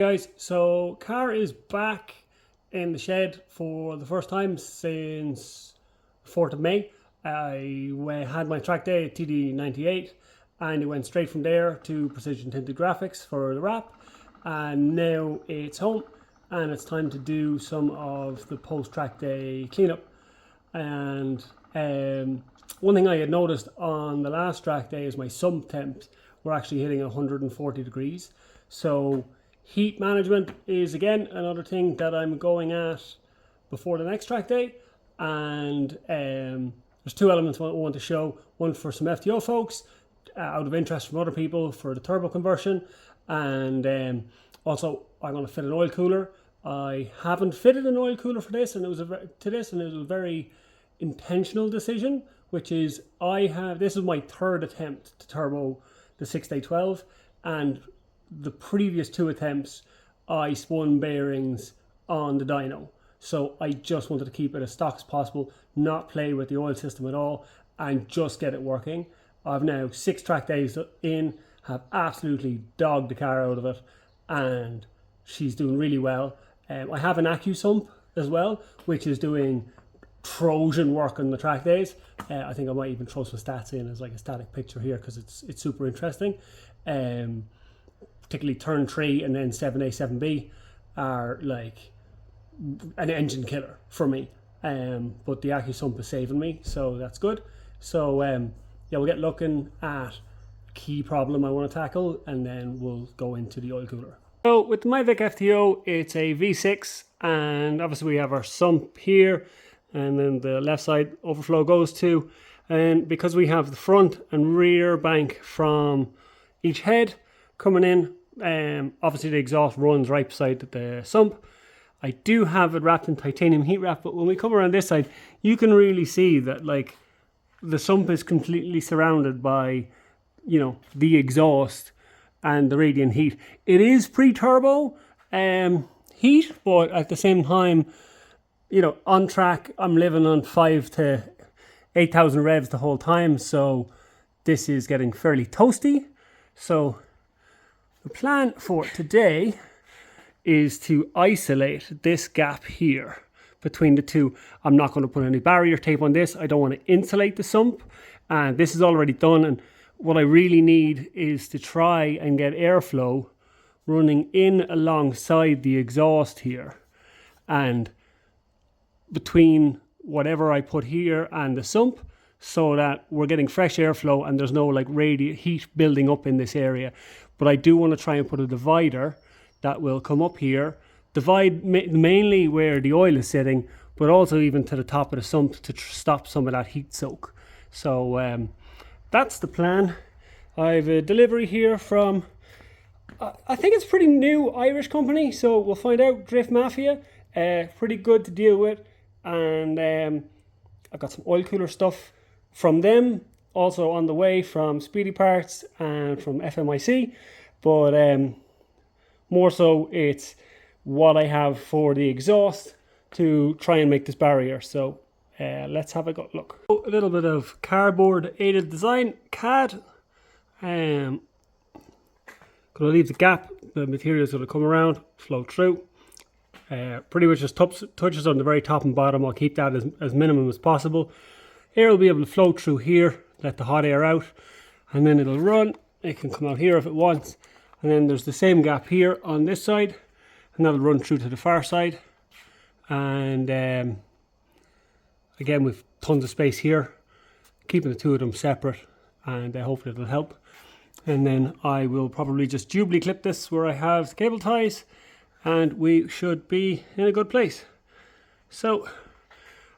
Guys, so car is back in the shed for the first time since 4th of May. I had my track day at TD98 and it went straight from there to precision tinted graphics for the wrap, and now it's home and it's time to do some of the post track day cleanup. And one thing I had noticed on the last track day is my sump temps were actually hitting 140 degrees. So heat management is again another thing that I'm going at before the next track day, and there's two elements I want to show. One for some FTO folks, out of interest from other people for the turbo conversion, and also I'm going to fit an oil cooler. I haven't fitted an oil cooler for this, and it was a very intentional decision, which is this is my third attempt to turbo the 6day12, and the previous two attempts I spun bearings on the dyno. So I just wanted to keep it as stock as possible, not play with the oil system at all, and just get it working. I've now 6 track days in, have absolutely dogged the car out of it, and she's doing really well. I have an AccuSump as well, which is doing Trojan work on the track days. I think I might even throw some stats in as like a static picture here because it's super interesting. Particularly turn 3 and then 7A, 7B are like an engine killer for me. But the AccuSump is saving me, so that's good. So yeah, we'll get looking at a key problem I want to tackle, and then we'll go into the oil cooler. So with the Mavic FTO, it's a V6, and obviously we have our sump here, and then the left side overflow goes to, and because we have the front and rear bank from each head coming in, obviously the exhaust runs right beside the sump. I do have it wrapped in titanium heat wrap, but when we come around this side, you can really see that like the sump is completely surrounded by, you know, the exhaust and the radiant heat. It is pre-turbo heat, but at the same time, you know, on track, I'm living on 5,000 to 8,000 revs the whole time, so this is getting fairly toasty. So the plan for today is to isolate this gap here between the two. I'm not going to put any barrier tape on this. I don't want to insulate the sump, and this is already done. And what I really need is to try and get airflow running in alongside the exhaust here, and between whatever I put here and the sump, so that we're getting fresh airflow and there's no like radiant heat building up in this area. But I do want to try and put a divider that will come up here, divide mainly where the oil is sitting, but also even to the top of the sump to stop some of that heat soak. So that's the plan. I have a delivery here from, I think it's pretty new Irish company, so we'll find out. Drift Mafia, pretty good to deal with. And I've got some oil cooler stuff from them also on the way from Speedy Parts and from FMIC, but more so it's what I have for the exhaust to try and make this barrier. So let's have a go look. A little bit of cardboard aided design, CAD. Gonna leave the gap, the material is going to come around, flow through. Pretty much just touches on the very top and bottom. I'll keep that as minimum as possible. Air will be able to flow through here, let the hot air out, and then it'll run. It can come out here if it wants, and then there's the same gap here on this side, and that'll run through to the far side. And again, we've tons of space here, keeping the two of them separate, and hopefully it'll help. And then I will probably just dubly clip this where I have the cable ties, and we should be in a good place. So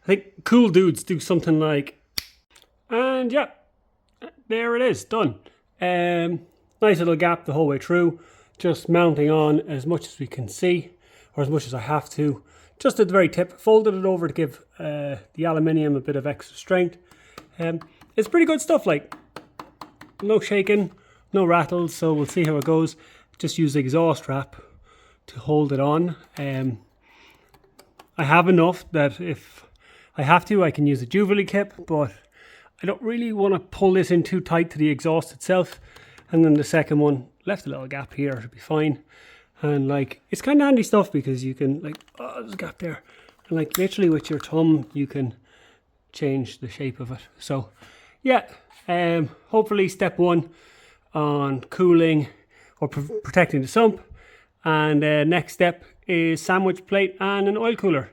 I think cool dudes do something like, and yeah, there it is, done. Nice little gap the whole way through, just mounting on as much as we can see, or as much as I have to, just at the very tip. Folded it over to give the aluminium a bit of extra strength. It's pretty good stuff, like no shaking, no rattles, so we'll see how it goes. Just use the exhaust wrap to hold it on. I have enough that if I have to, I can use a Jubilee clip, but I don't really want to pull this in too tight to the exhaust itself. And then the second one, left a little gap here, it'll be fine. And like, it's kind of handy stuff because you can like, oh, there's a gap there. And like literally with your thumb, you can change the shape of it. So yeah, hopefully step 1 on cooling or protecting the sump. And next step is sandwich plate and an oil cooler.